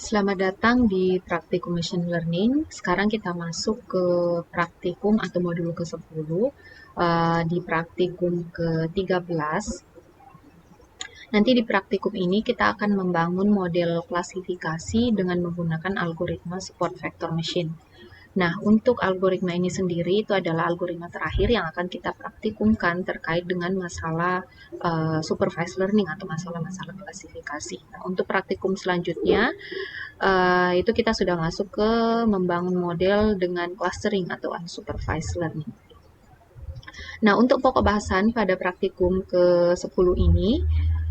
Selamat datang di praktikum Machine Learning. Sekarang kita masuk ke praktikum atau modul ke-10, di praktikum ke-13. Nanti di praktikum ini kita akan membangun model klasifikasi dengan menggunakan algoritma support vector machine. Nah, untuk algoritma ini sendiri itu adalah algoritma terakhir yang akan kita praktikumkan terkait dengan masalah supervised learning atau masalah-masalah klasifikasi. Nah, untuk praktikum selanjutnya itu kita sudah masuk ke membangun model dengan clustering atau unsupervised learning. Nah, untuk pokok bahasan pada praktikum ke-10 ini,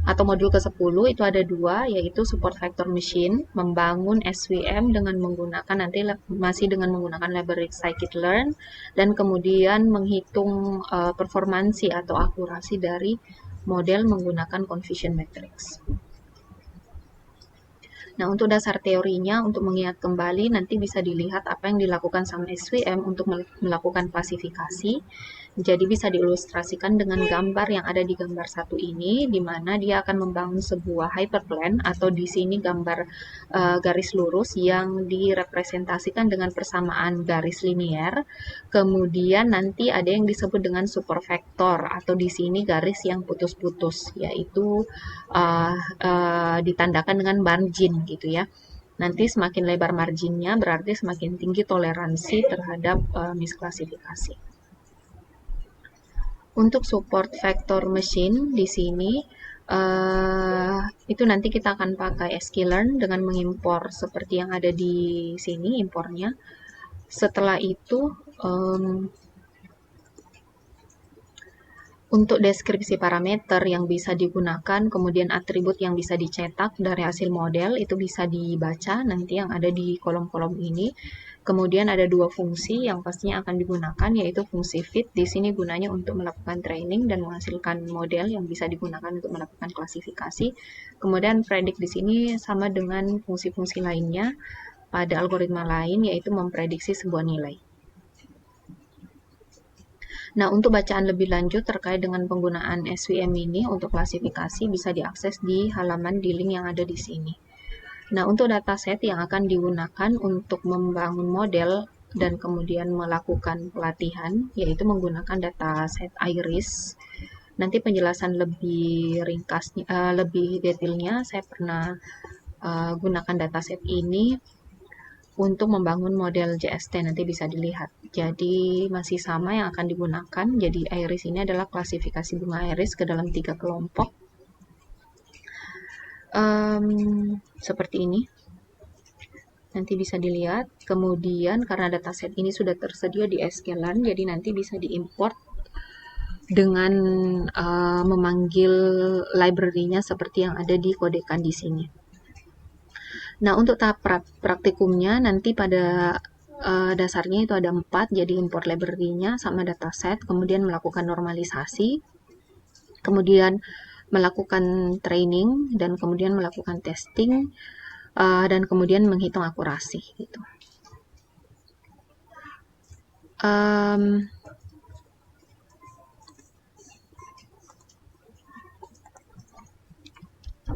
atau modul ke-10 itu ada dua, yaitu support vector machine, membangun SVM dengan menggunakan masih dengan menggunakan library scikit-learn, dan kemudian menghitung performansi atau akurasi dari model menggunakan confusion matrix. Nah, untuk dasar teorinya, untuk mengingat kembali, nanti bisa dilihat apa yang dilakukan sama SVM untuk melakukan klasifikasi. Jadi bisa diilustrasikan dengan gambar yang ada di gambar satu ini, di mana dia akan membangun sebuah hyperplane, atau di sini gambar garis lurus yang direpresentasikan dengan persamaan garis linier. Kemudian nanti ada yang disebut dengan supervektor, atau di sini garis yang putus-putus, yaitu ditandakan dengan margin gitu ya. Nanti semakin lebar marginnya berarti semakin tinggi toleransi terhadap misklasifikasi. Untuk support vector machine di sini itu nanti kita akan pakai sklearn dengan mengimpor seperti yang ada di sini impornya. Setelah itu untuk deskripsi parameter yang bisa digunakan, kemudian atribut yang bisa dicetak dari hasil model, itu bisa dibaca nanti yang ada di kolom-kolom ini. Kemudian ada dua fungsi yang pastinya akan digunakan, yaitu fungsi fit. Di sini gunanya untuk melakukan training dan menghasilkan model yang bisa digunakan untuk melakukan klasifikasi. Kemudian predict di sini sama dengan fungsi-fungsi lainnya pada algoritma lain, yaitu memprediksi sebuah nilai. Nah, untuk bacaan lebih lanjut terkait dengan penggunaan SVM ini untuk klasifikasi bisa diakses di halaman di link yang ada di sini. Nah, untuk dataset yang akan digunakan untuk membangun model dan kemudian melakukan pelatihan, yaitu menggunakan dataset iris. Nanti penjelasan lebih ringkasnya, lebih detailnya, saya pernah gunakan dataset ini untuk membangun model JST, nanti bisa dilihat. Jadi masih sama yang akan digunakan. Jadi iris ini adalah klasifikasi bunga iris ke dalam 3 kelompok. Seperti ini. Nanti bisa dilihat. Kemudian karena dataset ini sudah tersedia di sklearn, jadi nanti bisa diimport dengan memanggil library-nya seperti yang ada di kodekan di sini. Nah, untuk tahap praktikumnya nanti pada dasarnya itu ada 4, jadi import library-nya sama dataset, kemudian melakukan normalisasi, kemudian melakukan training, dan kemudian melakukan testing, dan kemudian menghitung akurasi gitu.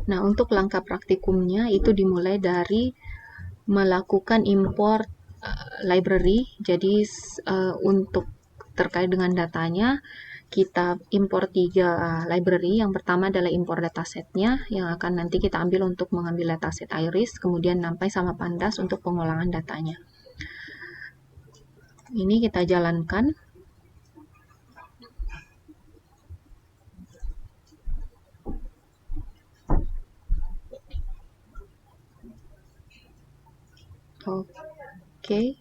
Nah, untuk langkah praktikumnya itu dimulai dari melakukan import library. Jadi untuk terkait dengan datanya, kita import 3 library. Yang pertama adalah import datasetnya, yang akan nanti kita ambil untuk mengambil dataset iris, kemudian NumPy sama Pandas untuk pengulangan datanya. Ini kita jalankan. Oke.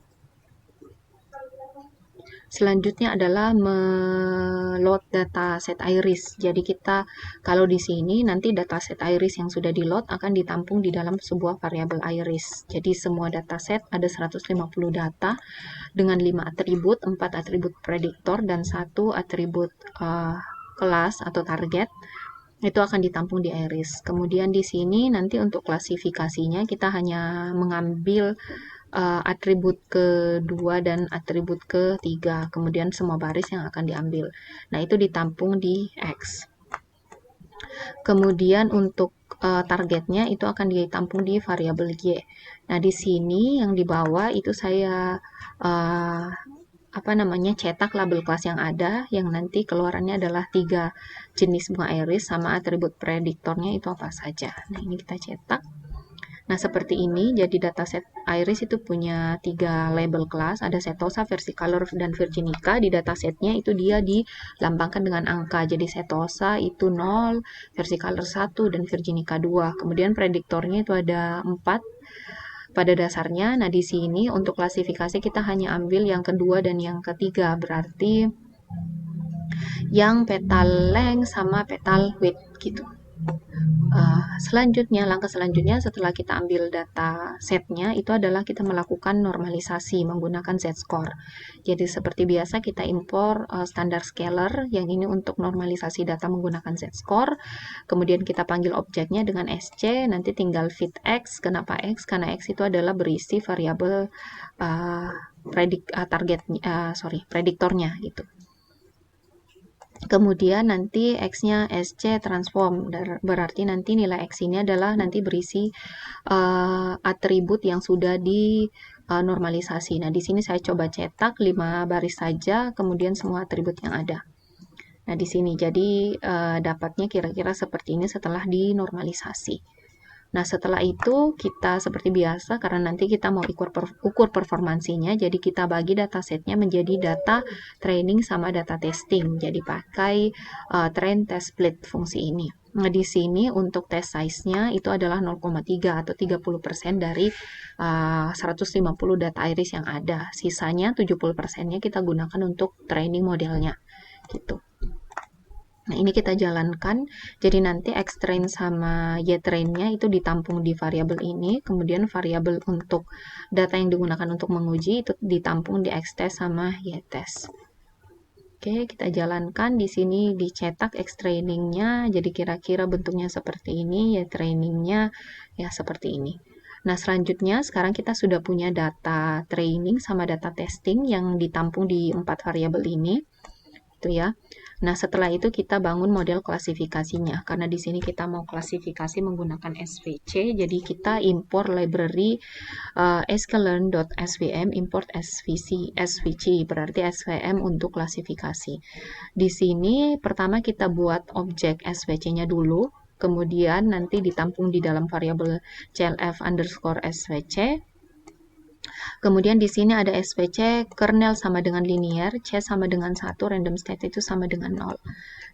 Selanjutnya adalah meload dataset iris. Jadi kita kalau di sini nanti dataset iris yang sudah di-load akan ditampung di dalam sebuah variabel iris. Jadi semua dataset ada 150 data dengan 5 atribut, 4 atribut prediktor dan 1 atribut kelas atau target. Itu akan ditampung di iris. Kemudian di sini nanti untuk klasifikasinya kita hanya mengambil atribut kedua dan atribut ketiga, kemudian semua baris yang akan diambil. Nah, itu ditampung di X. Kemudian untuk targetnya itu akan ditampung di variabel Y. Nah, di sini yang di bawah itu saya cetak label kelas yang ada, yang nanti keluarannya adalah 3 jenis bunga iris sama atribut prediktornya itu apa saja. Nah, ini kita cetak. Nah, seperti ini, jadi dataset iris itu punya 3 label kelas, ada setosa, versicolor, dan virginica. Di datasetnya itu dia dilambangkan dengan angka, jadi setosa itu 0, versicolor 1, dan virginica 2. Kemudian prediktornya itu ada 4 pada dasarnya. Nah, di sini untuk klasifikasi kita hanya ambil yang kedua dan yang ketiga, berarti yang petal length sama petal width gitu. Langkah selanjutnya setelah kita ambil data setnya itu adalah kita melakukan normalisasi menggunakan z-score. Jadi seperti biasa kita impor standar scalar, yang ini untuk normalisasi data menggunakan z-score. Kemudian kita panggil objeknya dengan sc, nanti tinggal fit x. Kenapa x? Karena x itu adalah berisi variabel prediktornya gitu. Kemudian nanti x-nya sc transform, berarti nanti nilai x ini adalah nanti berisi atribut yang sudah di normalisasi. Nah, di sini saya coba cetak 5 baris saja, kemudian semua atribut yang ada. Nah, di sini jadi dapatnya kira-kira seperti ini setelah dinormalisasi. Nah, setelah itu kita seperti biasa, karena nanti kita mau ukur performansinya, jadi kita bagi datasetnya menjadi data training sama data testing. Jadi pakai train test split fungsi ini. Nah, di sini untuk test size-nya itu adalah 0,3 atau 30% dari 150 data iris yang ada. Sisanya 70%-nya kita gunakan untuk training modelnya. Gitu. Nah, ini kita jalankan. Jadi nanti x-train sama y-train-nya itu ditampung di variabel ini, kemudian variabel untuk data yang digunakan untuk menguji itu ditampung di x-test sama y-test. Oke, kita jalankan. Di sini dicetak x-training-nya, jadi kira-kira bentuknya seperti ini, y-training-nya ya seperti ini. Nah, selanjutnya sekarang kita sudah punya data training sama data testing yang ditampung di 4 variabel ini. Itu ya. Nah, setelah itu kita bangun model klasifikasinya. Karena di sini kita mau klasifikasi menggunakan SVC, jadi kita import library sklearn.svm, import SVC, berarti SVM untuk klasifikasi. Di sini pertama kita buat objek SVC-nya dulu, kemudian nanti ditampung di dalam variabel clf_svc. Kemudian di sini ada SVC, kernel sama dengan linear, C sama dengan 1, random state itu sama dengan 0.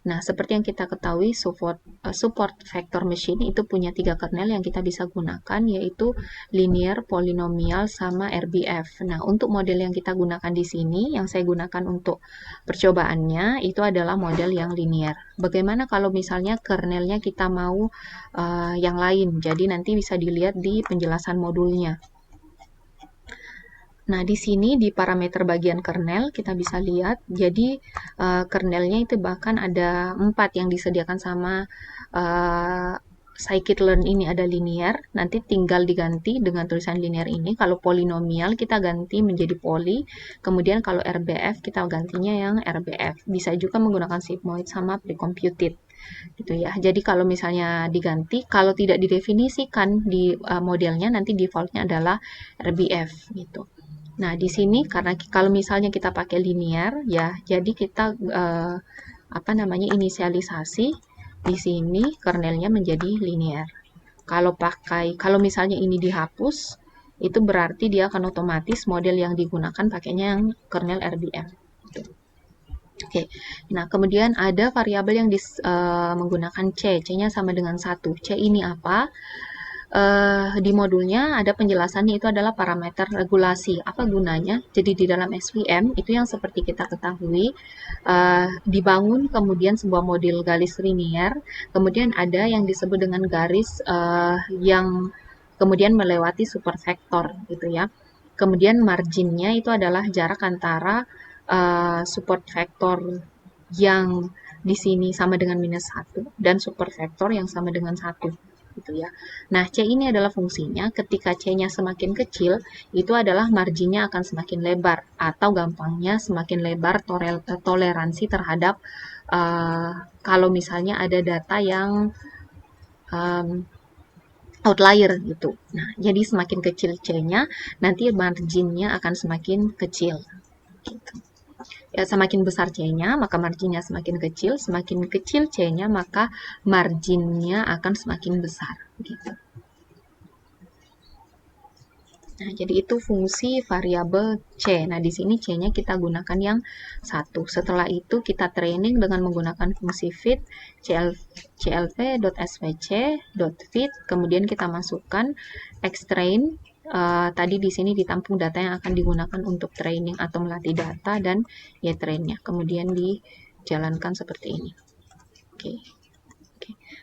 Nah, seperti yang kita ketahui, support vector machine itu punya 3 kernel yang kita bisa gunakan, yaitu linear, polinomial, sama RBF. Nah, untuk model yang kita gunakan di sini, yang saya gunakan untuk percobaannya, itu adalah model yang linear. Bagaimana kalau misalnya kernelnya kita mau yang lain? Jadi nanti bisa dilihat di penjelasan modulnya. Nah, di sini di parameter bagian kernel kita bisa lihat, jadi kernelnya itu bahkan ada 4 yang disediakan sama scikit-learn ini, ada linear, nanti tinggal diganti dengan tulisan linear ini. Kalau polinomial kita ganti menjadi poly, kemudian kalau RBF kita gantinya yang RBF. Bisa juga menggunakan sigmoid sama precomputed. Gitu ya. Jadi kalau misalnya diganti, kalau tidak didefinisikan di modelnya, nanti defaultnya adalah RBF gitu. Nah, di sini karena kalau misalnya kita pakai linear ya, jadi kita inisialisasi di sini kernelnya menjadi linear. Kalau misalnya ini dihapus, itu berarti dia akan otomatis model yang digunakan pakainya yang kernel RBF. Oke. Nah, kemudian ada variabel yang menggunakan C. C-nya sama dengan 1. C ini apa? Di modulnya ada penjelasannya, itu adalah parameter regulasi. Apa gunanya? Jadi di dalam SVM itu yang seperti kita ketahui dibangun kemudian sebuah model garis linear, kemudian ada yang disebut dengan garis yang kemudian melewati supervektor gitu ya. Kemudian marginnya itu adalah jarak antara support vektor yang di sini sama dengan -1 dan supervektor yang sama dengan 1. Gitu ya. Nah, C ini adalah fungsinya, ketika C-nya semakin kecil, itu adalah marginnya akan semakin lebar, atau gampangnya semakin lebar toleransi terhadap kalau misalnya ada data yang outlier gitu. Nah, jadi semakin kecil C-nya, nanti marginnya akan semakin kecil. Gitu. Ya, semakin besar C-nya, maka marginnya semakin kecil C-nya, maka marginnya akan semakin besar. Gitu. Nah, jadi itu fungsi variabel C. Nah, di sini C-nya kita gunakan yang satu. Setelah itu kita training dengan menggunakan fungsi fit clv.svc.fit, kemudian kita masukkan xtrain. Tadi di sini ditampung data yang akan digunakan untuk training atau melatih data dan ytrain-nya. Kemudian dijalankan seperti ini. Oke.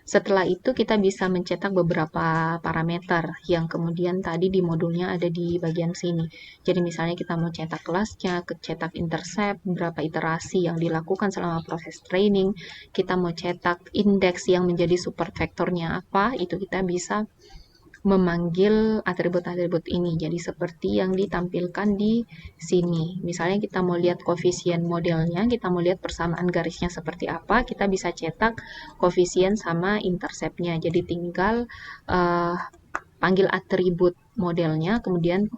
Setelah itu kita bisa mencetak beberapa parameter yang kemudian tadi di modulnya ada di bagian sini. Jadi misalnya kita mau cetak kelasnya, cetak intercept, berapa iterasi yang dilakukan selama proses training, kita mau cetak indeks yang menjadi supervektornya apa, itu kita bisa memanggil atribut-atribut ini. Jadi seperti yang ditampilkan di sini. Misalnya kita mau lihat koefisien modelnya, kita mau lihat persamaan garisnya seperti apa, kita bisa cetak koefisien sama interceptnya. Jadi tinggal panggil atribut modelnya, kemudian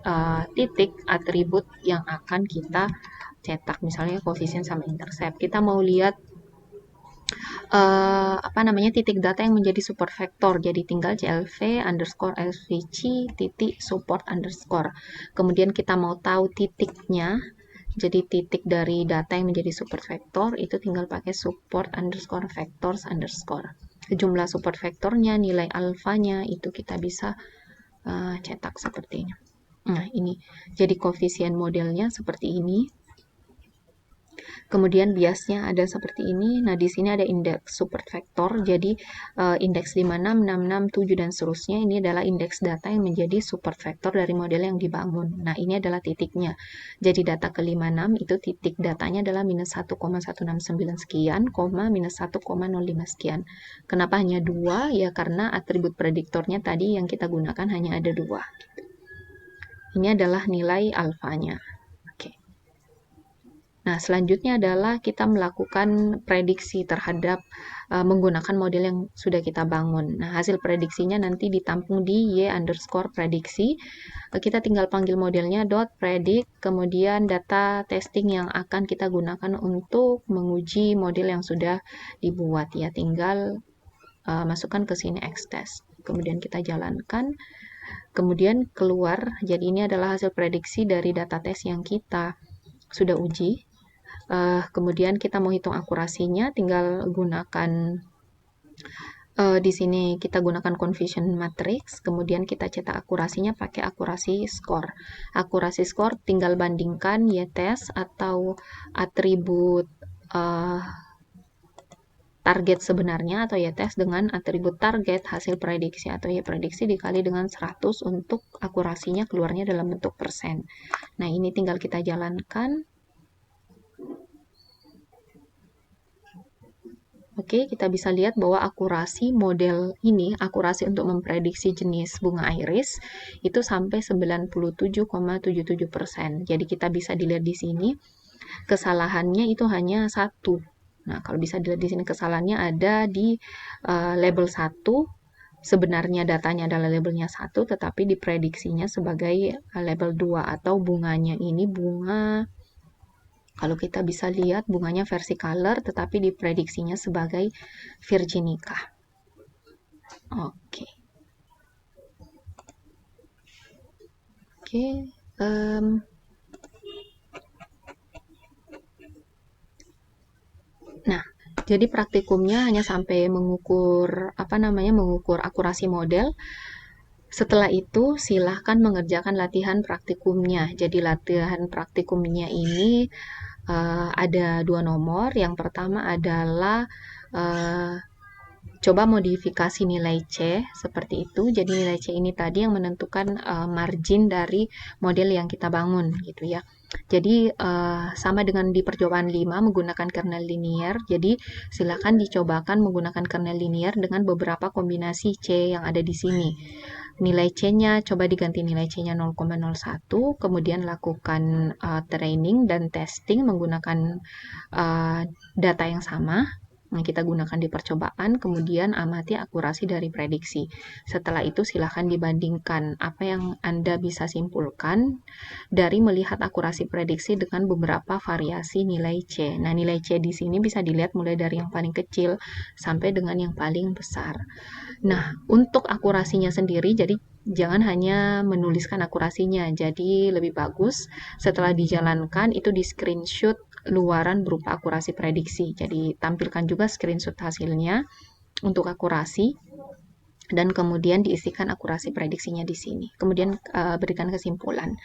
titik atribut yang akan kita cetak. Misalnya koefisien sama intercept. Kita mau lihat titik data yang menjadi super vektor. Jadi tinggal clv underscore svc titik support underscore. Kemudian kita mau tahu titiknya. Jadi titik dari data yang menjadi super vektor itu tinggal pakai support underscore vectors underscore. Jumlah support vektornya, nilai alfanya itu kita bisa cetak seperti ini. Nah, ini jadi koefisien modelnya seperti ini. Kemudian biasnya ada seperti ini. Nah, di sini ada indeks supervektor. Jadi indeks 56, 66, 7 dan seterusnya ini adalah indeks data yang menjadi supervektor dari model yang dibangun. Nah, ini adalah titiknya. Jadi data ke-56 itu titik datanya adalah minus 1,169 sekian, minus 1,05 sekian. Kenapa hanya 2? Ya karena atribut prediktornya tadi yang kita gunakan hanya ada 2. Ini adalah nilai alfanya. Nah, selanjutnya adalah kita melakukan prediksi terhadap menggunakan model yang sudah kita bangun. Nah, hasil prediksinya nanti ditampung di y_prediksi. Kita tinggal panggil modelnya .predict, kemudian data testing yang akan kita gunakan untuk menguji model yang sudah dibuat. Ya, tinggal masukkan ke sini xtest. Kemudian kita jalankan. Kemudian keluar, jadi ini adalah hasil prediksi dari data tes yang kita sudah uji. Kemudian kita mau hitung akurasinya, tinggal gunakan di sini kita gunakan confusion matrix, kemudian kita cetak akurasinya pakai akurasi score. Akurasi score tinggal bandingkan y-test atau atribut target sebenarnya atau y-test dengan atribut target hasil prediksi atau y-prediksi dikali dengan 100 untuk akurasinya keluarnya dalam bentuk persen. Nah, ini tinggal kita jalankan. Oke, kita bisa lihat bahwa akurasi model ini, akurasi untuk memprediksi jenis bunga iris, itu sampai 97,77%. Jadi kita bisa dilihat di sini, kesalahannya itu hanya 1. Nah, kalau bisa dilihat di sini kesalahannya ada di label 1, sebenarnya datanya adalah labelnya 1, tetapi diprediksinya sebagai label 2, atau bunganya ini bunga, kalau kita bisa lihat bunganya versi color, tetapi diprediksinya sebagai virginica. Oke. Nah, jadi praktikumnya hanya sampai mengukur mengukur akurasi model. Setelah itu, silahkan mengerjakan latihan praktikumnya. Jadi latihan praktikumnya ini ada 2 nomor. Yang pertama adalah coba modifikasi nilai C seperti itu. Jadi nilai C ini tadi yang menentukan margin dari model yang kita bangun gitu ya. Jadi sama dengan di percobaan 5 menggunakan kernel linear. Jadi silakan dicobakan menggunakan kernel linear dengan beberapa kombinasi C yang ada di sini. Nilai C-nya coba diganti nilai C-nya 0,01, kemudian lakukan training dan testing menggunakan data yang sama. Nah, kita gunakan di percobaan, kemudian amati akurasi dari prediksi. Setelah itu silahkan dibandingkan apa yang Anda bisa simpulkan dari melihat akurasi prediksi dengan beberapa variasi nilai C. Nah, nilai C di sini bisa dilihat mulai dari yang paling kecil sampai dengan yang paling besar. Nah, untuk akurasinya sendiri, jadi jangan hanya menuliskan akurasinya. Jadi lebih bagus setelah dijalankan itu di screenshot luaran berupa akurasi prediksi. Jadi tampilkan juga screenshot hasilnya untuk akurasi dan kemudian diisikan akurasi prediksinya di sini. Kemudian berikan kesimpulan.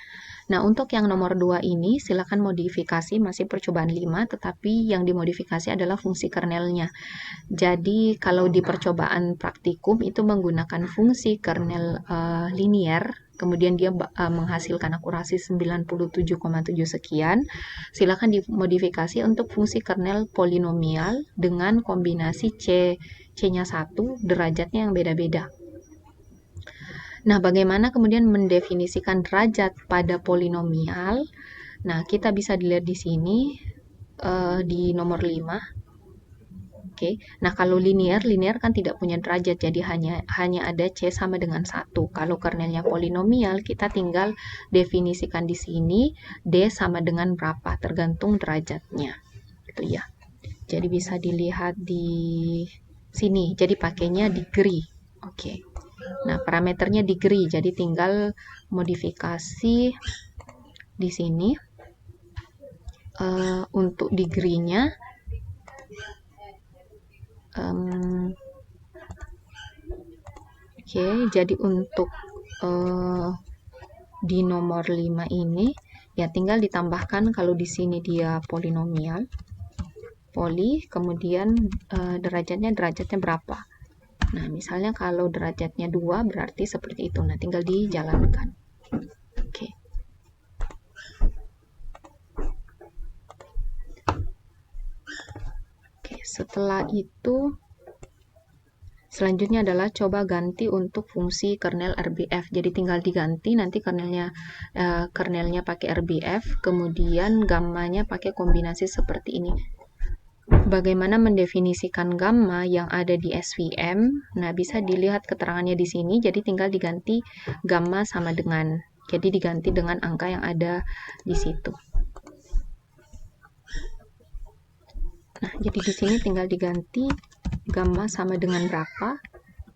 Nah, untuk yang nomor 2 ini silakan modifikasi, masih percobaan 5, tetapi yang dimodifikasi adalah fungsi kernelnya. Jadi kalau di percobaan praktikum itu menggunakan fungsi kernel linier, kemudian dia menghasilkan akurasi 97,7 sekian. Silakan dimodifikasi untuk fungsi kernel polinomial dengan kombinasi C-nya 1, derajatnya yang beda-beda. Nah, bagaimana kemudian mendefinisikan derajat pada polinomial? Nah, kita bisa dilihat di sini di nomor 5. Oke. Nah, kalau linear kan tidak punya derajat, jadi hanya ada C sama dengan 1. Kalau kernelnya polinomial, kita tinggal definisikan di sini D sama dengan berapa, tergantung derajatnya. Gitu ya. Jadi bisa dilihat di sini. Jadi pakainya degree. Oke. Nah, parameternya degree, jadi tinggal modifikasi di sini untuk degree-nya. Oke, jadi untuk di nomor 5 ini ya tinggal ditambahkan kalau di sini dia polinomial, kemudian derajatnya berapa. Nah, misalnya kalau derajatnya 2 berarti seperti itu. Nah, tinggal dijalankan. Oke. Oke, setelah itu selanjutnya adalah coba ganti untuk fungsi kernel RBF. Jadi tinggal diganti, nanti kernelnya pakai RBF, kemudian gammanya pakai kombinasi seperti ini. Bagaimana mendefinisikan gamma yang ada di SVM? Nah, bisa dilihat keterangannya di sini. Jadi tinggal diganti gamma sama dengan. Jadi diganti dengan angka yang ada di situ. Nah, jadi di sini tinggal diganti gamma sama dengan berapa.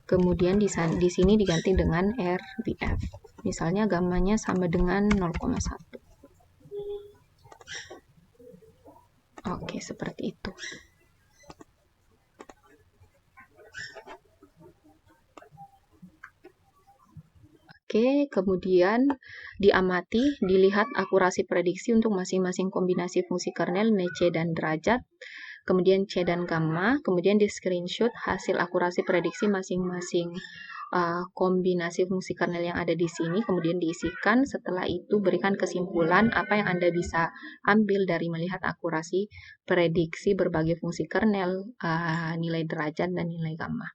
Kemudian di sini diganti dengan RBF. Misalnya gammanya sama dengan 0,1. Oke, seperti itu. Oke, kemudian diamati, dilihat akurasi prediksi untuk masing-masing kombinasi fungsi kernel, C dan derajat, kemudian C dan gamma, kemudian di screenshot hasil akurasi prediksi masing-masing kombinasi fungsi kernel yang ada di sini, kemudian diisikan. Setelah itu berikan kesimpulan apa yang Anda bisa ambil dari melihat akurasi prediksi berbagai fungsi kernel, nilai derajat dan nilai gamma.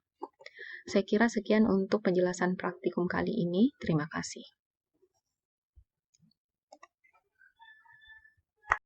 Saya kira sekian untuk penjelasan praktikum kali ini. Terima kasih.